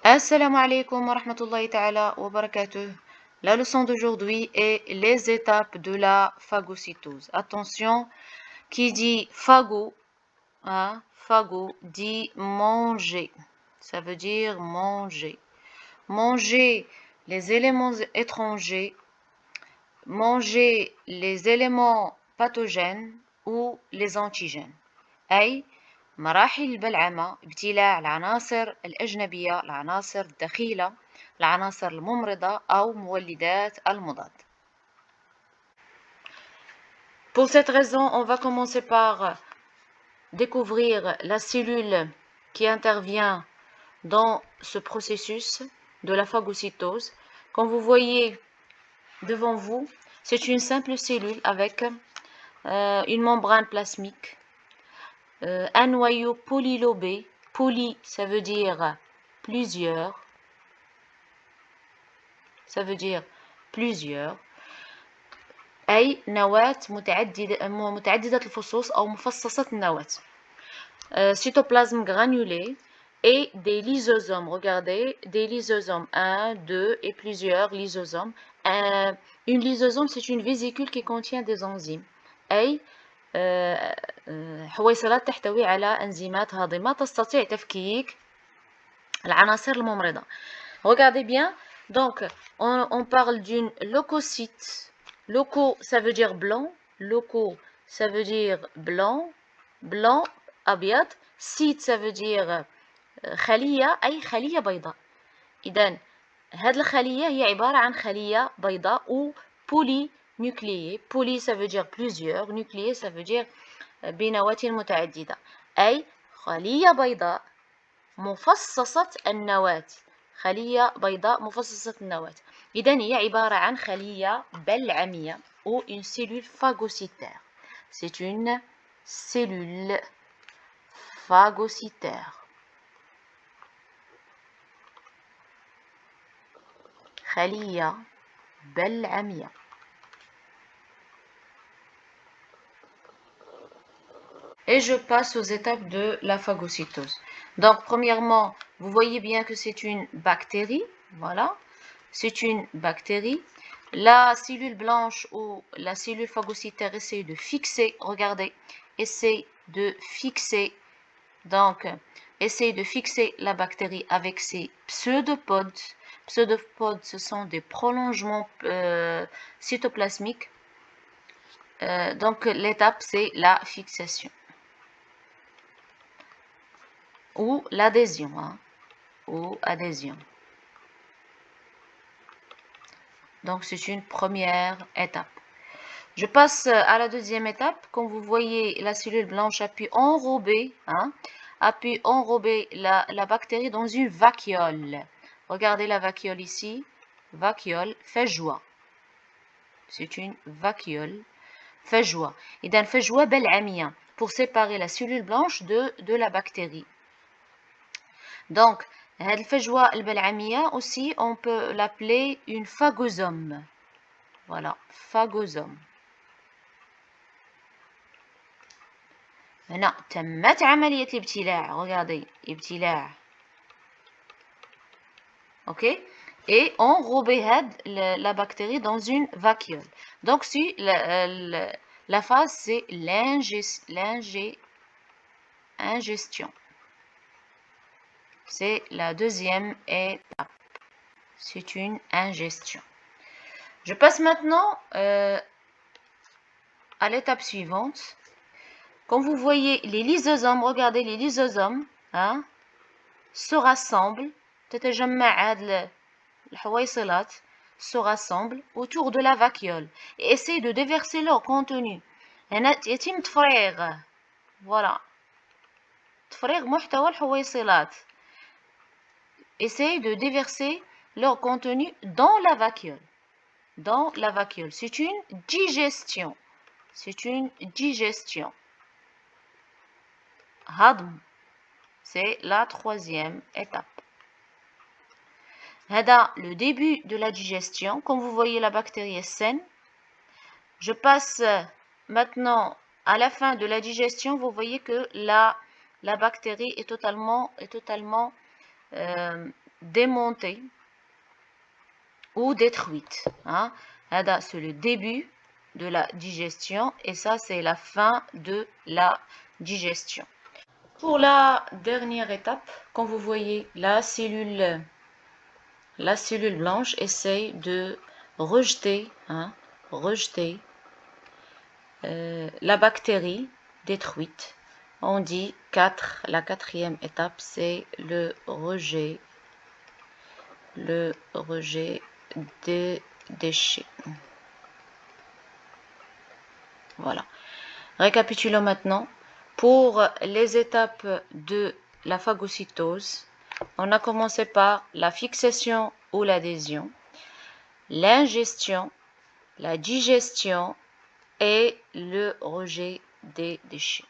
Assalamu alaikum wa rahmatullahi ta'ala wa barakatuh. La leçon d'aujourd'hui est les étapes de la phagocytose. Attention, qui dit phago, phago dit manger. Ça veut dire manger. Manger les éléments étrangers, manger les éléments pathogènes ou les antigènes. أي مراحل البلعمة ابتلاع العناصر الأجنبية، العناصر الدخيلة، العناصر الممرضة أو مولدات المضاد. Pour cette raison, on va commencer par découvrir la cellule qui intervient dans ce processus de la phagocytose. Comme vous voyez devant vous, c'est une simple cellule avec une membrane plasmique, un noyau polylobé. Poly, ça veut dire plusieurs. Ça veut dire plusieurs. أي نواة متعددة الفصوص أو مفصصة النواة. Cytoplasme granulé et des lysosomes. Regardez, des lysosomes. 1, 2 et plusieurs lysosomes. Une lysosome, c'est une vésicule qui contient des enzymes. أي حويصلات تحتوي على أنزيمات هاضمة تستطيع تفكيك العناصر الممرضة. Regardez bien, donc on parle d'une leucocyte. Leuco, ça veut dire blanc. Leuco, ça veut dire blanc. Blanc, أبيض. Cyte, ça veut dire خلية أي خلية بيضاء. إذن هذه الخلية هي عبارة عن خلية بيضاء أو polynucléée. Poly, ça veut dire plusieurs. Nucléé, ça veut dire بنواة متعددة. أي خلية بيضاء مفصصة النواة. خلية بيضاء مفصصة النواة. إذن هي عبارة عن خلية بلعمية ou une cellule phagocytaire. C'est une cellule phagocytaire. خلية بلعمية. Et je passe aux étapes de la phagocytose. Donc, premièrement, vous voyez bien que c'est une bactérie. Voilà, c'est une bactérie. La cellule blanche ou la cellule phagocytaire essaie de fixer, regardez, essaie de fixer, donc, essaie de fixer la bactérie avec ses pseudopodes. Pseudopodes, ce sont des prolongements cytoplasmiques. Donc, l'étape, c'est la fixation. Ou l'adhésion, ou adhésion. Donc, c'est une première étape. Je passe à la deuxième étape. Comme vous voyez, la cellule blanche a pu enrober, la bactérie dans une vacuole. Regardez la vacuole ici. Vacuole, فجوة. C'est une vacuole. فجوة. إذن فجوة بلعمية pour séparer la cellule blanche de la bactérie. Donc, هذه الفجوة البلعمية aussi, on peut l'appeler une phagosome. Voilà, phagosome. هنا تمت عملية الابتلاع. Regardez, ابتلاع. Ok? Et enrober la bactérie dans une vacuole. Donc, si la phase, c'est l'ingestion. C'est la deuxième étape. C'est une ingestion. Je passe maintenant à l'étape suivante. Comme vous voyez, les lysosomes, regardez les lysosomes, se rassemblent, se rassemblent autour de la vacuole et essayent de déverser leur contenu. Voilà. تفريغ محتوى الحويصلات. Essayent de déverser leur contenu dans la vacuole. Dans la vacuole. C'est une digestion. C'est une digestion. هضم. C'est la troisième étape. هذا le début de la digestion. Comme vous voyez, la bactérie est saine. Je passe maintenant à la fin de la digestion. Vous voyez que la bactérie est totalement démontée ou détruite. Hein. C'est le début de la digestion et ça, c'est la fin de la digestion. Pour la dernière étape, quand vous voyez la cellule blanche essaye de rejeter, la bactérie détruite. On dit 4, la quatrième étape, c'est le rejet des déchets. Voilà. Récapitulons maintenant. Pour les étapes de la phagocytose, on a commencé par la fixation ou l'adhésion, l'ingestion, la digestion et le rejet des déchets.